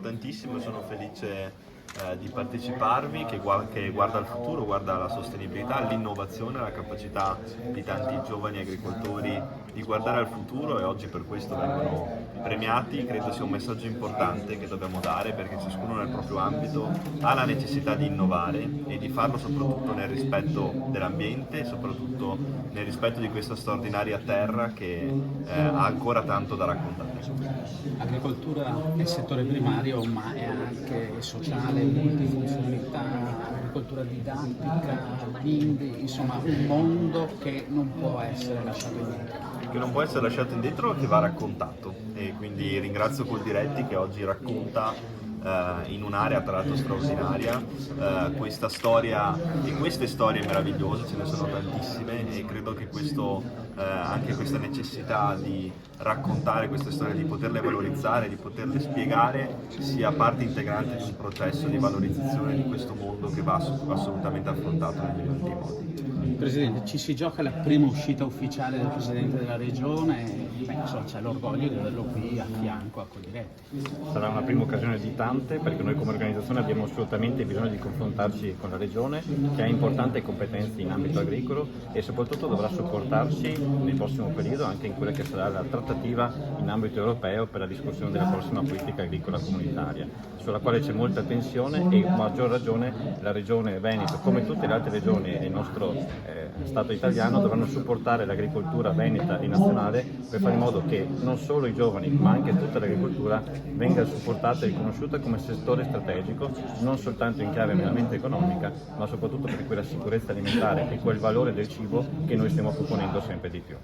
Tantissimo, sono felice di parteciparvi, che guarda al futuro, guarda alla sostenibilità, all'innovazione, alla capacità di tanti giovani agricoltori di guardare al futuro, e oggi per questo vengono premiati. Credo sia un messaggio importante che dobbiamo dare, perché ciascuno nel proprio ambito ha la necessità di innovare e di farlo soprattutto nel rispetto dell'ambiente e soprattutto nel rispetto di questa straordinaria terra che ha ancora tanto da raccontare. L'agricoltura è il settore primario, ma è anche sociale, multifunzionalità, agricoltura didattica, quindi insomma un mondo che non può essere lasciato indietro. Che non può essere lasciato indietro, che va raccontato, e quindi ringrazio Coldiretti che oggi racconta in un'area tra l'altro straordinaria questa storia e queste storie meravigliose. Ce ne sono tantissime, e credo che anche questa necessità di raccontare queste storie, di poterle valorizzare, di poterle spiegare, sia parte integrante di un processo di valorizzazione di questo mondo che va assolutamente affrontato nel migliore dei modi. Presidente, ci si gioca la prima uscita ufficiale del Presidente della Regione, insomma, c'è l'orgoglio di averlo qui a fianco a Coldiretti. Sarà una prima occasione di tante, perché noi come organizzazione abbiamo assolutamente bisogno di confrontarci con la Regione, che ha importanti competenze in ambito agricolo e soprattutto dovrà supportarci nel prossimo periodo anche in quella che sarà la trattativa in ambito europeo per la discussione della prossima politica agricola comunitaria, sulla quale c'è molta tensione, e a maggior ragione la Regione Veneto, come tutte le altre regioni e il nostro Stato italiano, dovranno supportare l'agricoltura veneta e nazionale per fare in modo che non solo i giovani ma anche tutta l'agricoltura venga supportata e riconosciuta come settore strategico, non soltanto in chiave meramente economica, ma soprattutto per quella sicurezza alimentare e quel valore del cibo che noi stiamo proponendo sempre di più.